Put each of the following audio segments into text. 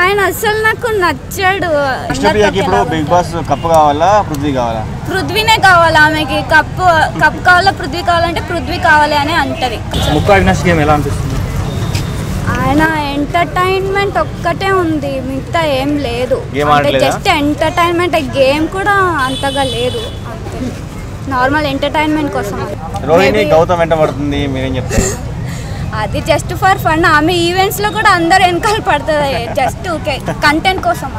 ఆయన అసలు నాకు నచ్చాడు. బిగ్ బాస్ కప్పు కావాలా పృథ్వీ కావాలా? పృథ్వీనే కావాలి. ఆమెకి కప్పు కావాలా పృథ్వీ కావాలంటే పృథ్వీ కావాలి అని అంటది. ముక్కు అవినాష్ గేమ్ ఎలా అనిపిస్తుంది? ఆయన ఎంటర్టైన్మెంట్ ఒక్కటే ఉంది, మిగతా ఏం లేదు. జస్ట్ ఎంటర్టైన్మెంట్, గేమ్ కూడా అంతగా లేదు, అంతే. నార్మల్ ఎంటర్టైన్మెంట్ కోసం. రోహిణి గౌతమ్ వెంట పడుతుంది, మీరేం చెప్తారు? అది జస్ట్ ఫర్ ఫన్. ఆమె ఈవెంట్స్ లో కూడా అందరు వెనకాల పడుతుంది, జస్ట్ కంటెంట్ కోసం.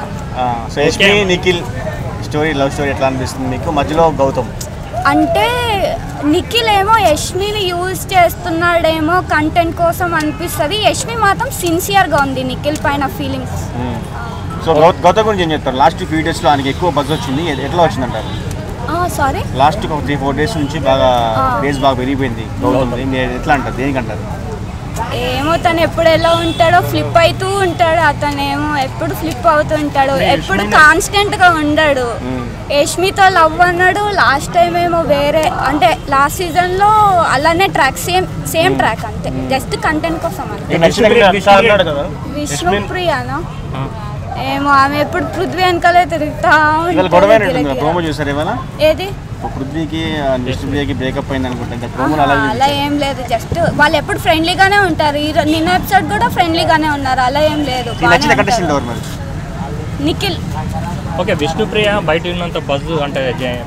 నిఖిల్ స్టోరీ, లవ్ స్టోరీ ఎట్లా అనిపిస్తుంది మీకు? మధ్యలో గౌతమ్ అంటే నిఖిల్ ఏమో యష్మిని యూజ్ చేస్తున్నాడేమో కంటెంట్ కోసం అనిపిస్తుంది. యష్మి మాత్రం సిన్సియర్గా ఉంది నిఖిల్ పైన ఫీలింగ్స్. సో గౌతమ్ గురించి ఏం చెప్తారు? లాస్ట్ ఫ్యూ డేస్లో ఆయనకి ఎక్కువ బజ్ వచ్చింది, ఎట్లా వచ్చిందంటారు? సారీ, లాస్ట్ 3-4 డేస్ నుంచి బాగా డేస్ బాగా పెరిగిపోయింది గౌతమ్. ఎట్లా అంటారు, దేనికంటారు? ఏమో తను ఎప్పుడు ఎలా ఉంటాడో ఫ్లిప్ అవుతూ ఉంటాడు. అతనేమో ఎప్పుడు ఫ్లిప్ అవుతూ ఉంటాడు, ఎప్పుడు కాన్స్టెంట్ గా ఉండడు. యష్మితో లవ్ అన్నాడు, లాస్ట్ టైం ఏమో వేరే, అంటే లాస్ట్ సీజన్ లో అలానే ట్రాక్, సేమ్ ట్రాక్, అంతే. జస్ట్ కంటెంట్ కోసం విష్ణుప్రియనా ఏమో, ఆమె ఎప్పుడు పృథ్వీ వెనకాలే తిరుగుతా ఉంటుంది. ఏది పృథ్వీకి విష్ణుప్రియకి బ్రేకప్ అయింది అనుకుంటా. అలా ఏం లేదు, జస్ట్ వాళ్ళు ఎప్పుడు ఫ్రెండ్లీగానే ఉంటారు. నిన్న ఎపిసోడ్ కూడా ఫ్రెండ్లీగానే ఉన్నారు, అలా ఏం లేదు. నిఖిల్. ఓకే, విష్ణుప్రియ బయట ఉన్నంత బజ్ అంటే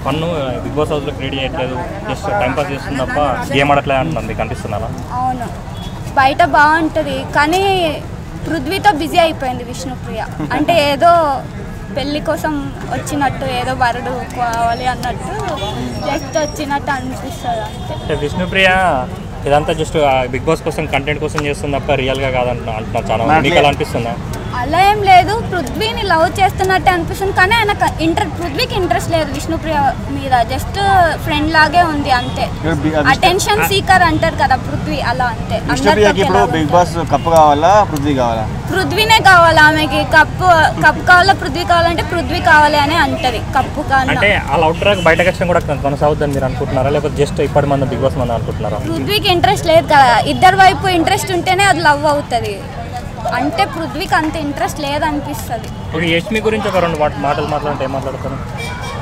పన్ను బిగ్ బాస్ హౌస్లో క్రియేట్ చేయట్లేదు, జస్ట్ టైం పాస్ చేస్తుంది తప్ప గేమ్ ఆడట్లేదు అంటుంది, మీకు అనిపిస్తుందా? అవును, బయట బాగుంటుంది కానీ పృథ్వీతో బిజీ అయిపోయింది విష్ణుప్రియ. అంటే ఏదో పెళ్లి కోసం వచ్చినట్టు, ఏదో వరుడు కావాలి అన్నట్టు జస్ట్ వచ్చినట్టు అనిపిస్తుంది, అంతే. విష్ణుప్రియ ఇదంతా జస్ట్ బిగ్ బాస్ కోసం కంటెంట్ కోసం చేస్తుంది తప్ప రియల్గా కాదంటున్నా చాలా, మీకు అలా అనిపిస్తుందా? అలా ఏం లేదు, పృథ్వీని లవ్ చేస్తున్నట్టే అనిపిస్తుంది కానీ ఆయన పృథ్వీకి ఇంట్రెస్ట్ లేదు విష్ణుప్రియ మీద, జస్ట్ ఫ్రెండ్ లాగే ఉంది, అంతే. అటెన్షన్ సీకర్ అంటారు కదా పృథ్వీ, అలా అంతే. బిగ్ బాస్ కప్పు కావాలా పృథ్వీ కావాలా? పృథ్వీనే కావాలి. ఆమెకి కప్పు కావాలా పృథ్వీ కావాలంటే పృథ్వీ కావాలి అని అంటది. కప్పు అంటే ఆ లవ్ ట్రాక్ బయట కష్టం కూడా కొనసాగుద్దని మీరు అనుకుంటున్నారా, లేకపోతే జస్ట్ ఇప్పటి మంది బిగ్ బాస్ మంది అనుకుంటున్నారా? పృథ్వీకి ఇంట్రెస్ట్ లేదు కదా, ఇద్దరు వైపు ఇంట్రెస్ట్ ఉంటేనే అది లవ్ అవుతుంది. అంటే పృథ్వీకి అంత ఇంట్రెస్ట్ లేదనిపిస్తుంది. యష్మి గురించి ఒక 2 మాటలు మాట్లాడితే ఏం మాట్లాడతాను?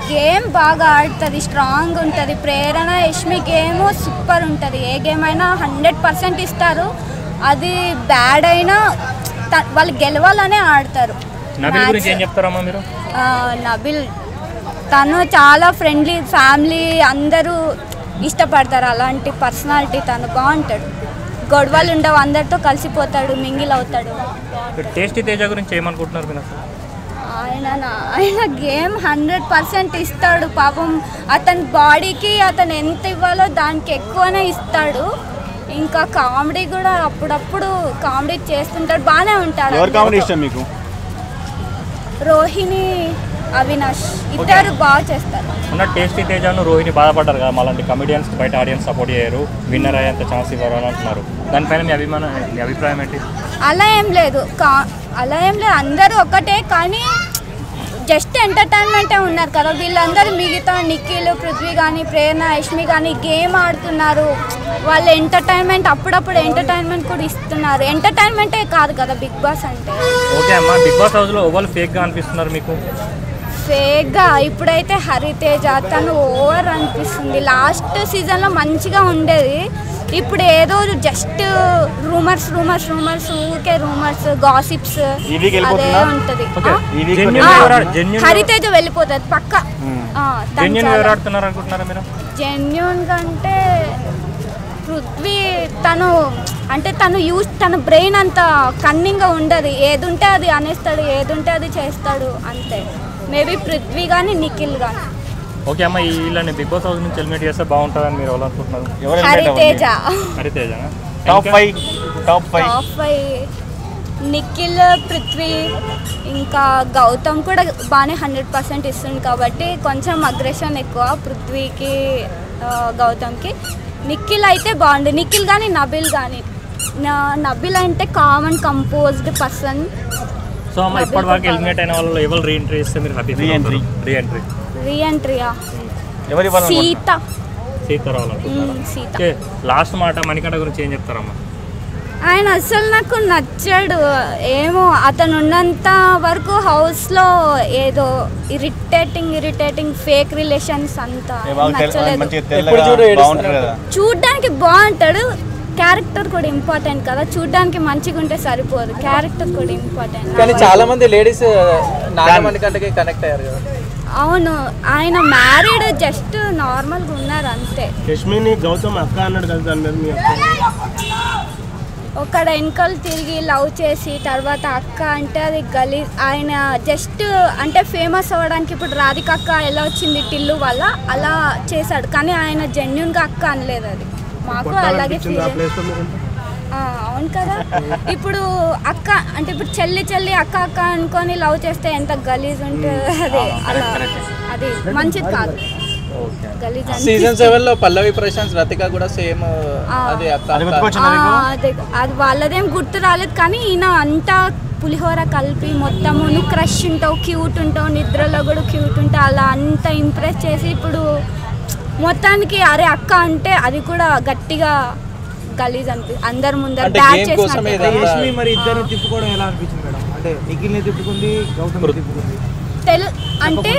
గేమ్ బాగా ఆడుతుంది, స్ట్రాంగ్ ఉంటుంది. ప్రేరణ యష్మి గేమ్ సూపర్ ఉంటుంది. ఏ గేమ్ అయినా 100% ఇస్తారు. అది బ్యాడ్ అయినా వాళ్ళు గెలవాలనే ఆడతారు. నబిల్ గురించి ఏం చెప్తారమ్మా మీరు? నబిల్ తను చాలా ఫ్రెండ్లీ, ఫ్యామిలీ అందరూ ఇష్టపడతారు అలాంటి పర్సనాలిటీ. తను బాగుంటాడు, గొడవలు ఉండవు, అందరితో కలిసిపోతాడు, మింగిల్ అవుతాడు. టేస్టీ తేజ గురించి ఏమనుకుంటున్నారు మీరు? ఆయన గేమ్ 100% ఇస్తాడు. పాపం అతని బాడీకి అతను ఎంత ఇవ్వాలో దానికి ఎక్కువనే ఇస్తాడు. ఇంకా కామెడీ కూడా అప్పుడప్పుడు కామెడీ చేస్తుంటాడు, బాగానే ఉంటాడు. రోహిణి, అవినాష్ ఇద్దరు బాగా చేస్తారు. ఉన్న టేస్టీ తేజను రోహిణి బాధపడ్డారు కదా, అలాంటి కమెడియన్స్ బయట ఆడియన్స్ సపోర్ట్ చేయరు, విన్నర్ అయ్యేంత ఛాన్స్ ఇవ్వరు అని అంటున్నారు. దానిపైన మీ అభిప్రాయం ఏంటి? అలా ఏం లేదు, అందరూ ఒకటే, కానీ జస్ట్ ఎంటర్టైన్మెంటే ఉన్నారు కదా వీళ్ళందరూ. మిగతా నిఖిల్, పృథ్వీ కానీ, ప్రేరణ, యష్మి కానీ గేమ్ ఆడుతున్నారు. వాళ్ళు ఎంటర్టైన్మెంట్, అప్పుడప్పుడు ఎంటర్టైన్మెంట్ కూడా ఇస్తున్నారు. ఎంటర్టైన్మెంటే కాదు కదా బిగ్ బాస్ అంటే. ఓకే అమ్మా, బిగ్ బాస్ హౌస్లో ఓవర్ ఫేక్గా అనిపిస్తున్నారు మీకు? ఫేక్గా ఇప్పుడైతే హరితేజ తను ఓవర్ అనిపిస్తుంది. లాస్ట్ సీజన్లో మంచిగా ఉండేది, ఇప్పుడు ఏదో జస్ట్ రూమర్స్ ఊరికే రూమర్స్, గాసిప్స్ అదే ఉంటుంది. హరితేజ వెళ్ళిపోతుంది పక్క. జెన్యూన్ కంటే పృథ్వీ తన బ్రెయిన్ అంత కన్నింగ్గా ఉండదు, ఏది ఉంటే అది అనేస్తాడు, ఏది ఉంటే అది చేస్తాడు, అంతే. మేబీ పృథ్వీ కానీ నిఖిల్ కానీ. ఓకే అమ్మ, వీళ్ళని బిగ్ బాస్ హౌస్ నుంచి ఎలిమినేట్ చేస్తే బాగుంటుందని మీరు ఎవరు అనుకుంటున్నారు? హరితేజ టాప్ 5 నిఖిల్, పృథ్వీ, ఇంకా గౌతమ్ కూడా బాగానే 100% ఇస్తుంది కాబట్టి కొంచెం అగ్రెషన్ ఎక్కువ పృథ్వీకి, గౌతమ్కి. నిఖిల్ అయితే బాగుంది, నిఖిల్ కానీ నబిల్ కానీ. నబిల్ అంటే కామన్ కంపోజ్డ్ పర్సన్. సో అమ్మ, ఇప్పటివరకు ఎలిమినేట్ అయిన వాళ్ళు ఎవరు రీఎంట్రీ ఇస్తే మీరు హ్యాపీ? రీఎంట్రీయా సీత రావాలనుకుంటున్నారా? లాస్ట్ మాట మణికంఠ గురించి ఏం చెప్తారమ్మా? ఆయన అసలు నాకు నచ్చాడు. ఏమో అతను ఉన్నంత వరకు హౌస్లో ఏదో ఇరిటేటింగ్ ఫేక్ రిలేషన్స్ అంతా నచ్చలేదు. చూడ్డానికి బాగుంటాడు, క్యారెక్టర్ కూడా ఇంపార్టెంట్ కదా. చూడ్డానికి మంచిగా ఉంటే సరిపోదు, క్యారెక్టర్ కూడా ఇంపార్టెంట్. కానీ చాలా మంది లేడీస్ నాగమణి కంటకి కనెక్ట్ అయ్యారు కదా. అవును, ఆయన మ్యారీడ్, జస్ట్ నార్మల్గా ఉన్నారు అంతే. యష్మిని గౌతమ్ అక్క అన్నాడు కదా, ఒక్కడ వెనకలు తిరిగి లవ్ చేసి తర్వాత అక్క అంటే అది గలీజ్. ఆయన జస్ట్ అంటే ఫేమస్ అవ్వడానికి ఇప్పుడు రాధిక అక్క ఎలా వచ్చింది టిల్లు వల్ల అలా చేశాడు, కానీ ఆయన జెన్యున్గా అక్క అనలేదు. అది మాకు అలాగే ఫీల్. అవును కదా, ఇప్పుడు అక్క అంటే ఇప్పుడు చెల్లి అక్క అనుకొని లవ్ చేస్తే ఎంత గలీజ్ ఉంటుంది. అది అలా అది మంచిది కాదు. సీజన్ 7 లో పల్లవి ప్రశాంత్ రతిక కూడా సేమ్ అదే అది వాళ్ళదేం గుర్తు రాలేదు, కానీ ఈయన అంతా పులిహోర కలిపి మొత్తము నువ్వు క్రష్ ఉంటావు, క్యూట్ ఉంటావు, నిద్రలో కూడా క్యూట్ ఉంటావు, అలా అంత ఇంప్రెస్ చేసి ఇప్పుడు మొత్తానికి అరే అక్క అంటే అది కూడా గట్టిగా గలీజ్ అనిపి అందరి ముందర బ్యాడ్ చేసినట్టు. మరి ఇద్దరిని తిప్పుకోవడం ఎలా అనిపించింది మేడం? అంటే నిఖిల్ని తిప్పుకుంది, గౌతమ్ తిప్పుకుంది. అంటే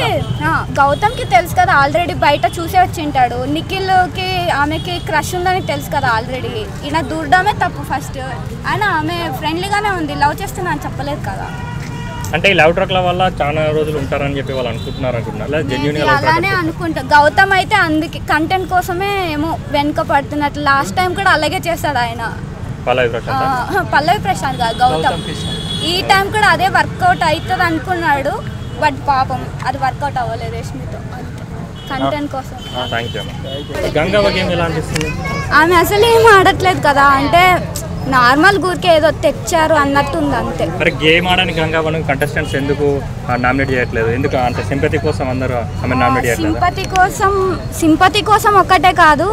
గౌతమ్కి తెలుసు కదా, ఆల్రెడీ బయట చూసే వచ్చింటాడు. నిఖిల్కి ఆమెకి క్రష్ ఉందని తెలుసు కదా ఆల్రెడీ. ఈయన దూరడమే తప్పు ఫస్ట్. ఆయన ఆమె ఫ్రెండ్లీగానే ఉంది, లవ్ చేస్తున్నా అని చెప్పలేదు కదా. అంటే ఈ లవ్ ట్రాక్ల వల్ల చాలా రోజులు ఉంటారని చెప్పి వాళ్ళు అనుకుంటున్నారు. అలానే అనుకుంటా. గౌతమ్ అయితే అందుకే కంటెంట్ కోసమే ఏమో వెనుక పడుతున్నట్లు. లాస్ట్ టైం కూడా అలాగే చేస్తాడు ఆయన, పల్లవి ప్రశాంత్ కాదు గౌతమ్. ఈ టైం కూడా అదే వర్కౌట్ అవుతుంది అనుకున్నాడు, బట్ పాపం అది వర్కౌట్ అవ్వలేదు యష్మితో. కంటెంట్ కోసం. ఆమె అసలు ఏం ఆడట్లేదు కదా, అంటే నార్మల్ ఊరికే ఏదో తెచ్చారు అన్నట్టు ఉంది అంతే. మరి గేమ్ ఆడడానికి గంగావన్ కంటెస్టెంట్స్ ఎందుకు నామినేట్ చేయట్లేదు? ఎందుకు అంటే సింపతి కోసం అందరూ ఆమె నామినేట్ చేయట్లేదు? సింపతి కోసం ఒక్కటే కాదు,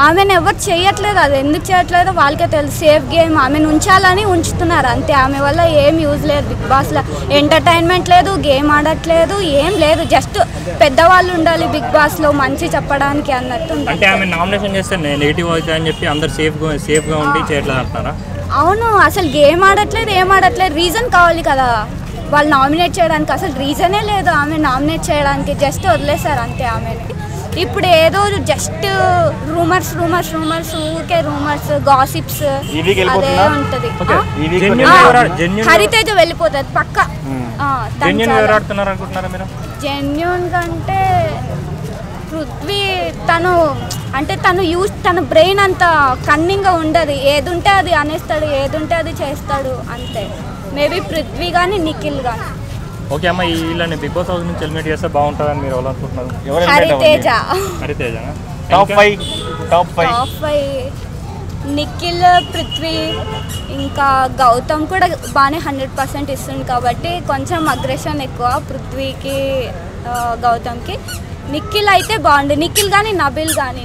ఆమెను ఎవరు చేయట్లేదు. అది ఎందుకు చేయట్లేదో వాళ్ళకే తెలుసు. సేఫ్ గేమ్ ఆమెను ఉంచాలని ఉంచుతున్నారు అంతే. ఆమె వల్ల ఏం యూజ్ లేదు బిగ్ బాస్లో. ఎంటర్టైన్మెంట్ లేదు, గేమ్ ఆడట్లేదు, ఏం లేదు. జస్ట్ పెద్దవాళ్ళు ఉండాలి బిగ్ బాస్లో మంచి చెప్పడానికి అన్నట్టు. అంటే ఆమె నామినేషన్ చేస్తే నెగిటివ్ అవుతుంది అని చెప్పి అందరు సేఫ్గా ఉండి చేయట్లేదు అంటారా? అవును, అసలు గేమ్ ఆడట్లేదు, ఏం ఆడట్లేదు. రీజన్ కావాలి కదా వాళ్ళు నామినేట్ చేయడానికి. అసలు రీజనే లేదు ఆమె నామినేట్ చేయడానికి, జస్ట్ వదిలేశారు అంతే ఆమెని. ఇప్పుడు ఏదో జస్ట్ రూమర్స్ ఊకే రూమర్స్, గాసిప్స్ అదే ఉంటది. హరితేజ వెళ్ళిపోతుంది పక్క. జెన్యూన్ గా అంటే పృథ్వీ, తను బ్రెయిన్ అంత కన్నింగ్గా ఉండదు. ఏది ఉంటే అది అనేస్తాడు, ఏది ఉంటే అది చేస్తాడు అంతే. మేబీ పృథ్వీ కానీ నిఖిల్ కానీ. ఓకే అమ్మ, వీళ్ళని బిగ్ బాస్ హౌస్ నుంచి ఎలిమినేట్ చేస్తే బాగుంటుందని మీరు ఎవరు అనుకుంటున్నారు? హరితేజ టాప్ 5 నిఖిల్, పృథ్వీ, ఇంకా గౌతమ్ కూడా బాగానే 100% ఇస్తుంది కాబట్టి కొంచెం అగ్రెషన్ ఎక్కువ పృథ్వీకి, గౌతమ్కి. నిఖిల్ అయితే బాగుంది, నిఖిల్ కానీ నబిల్ కానీ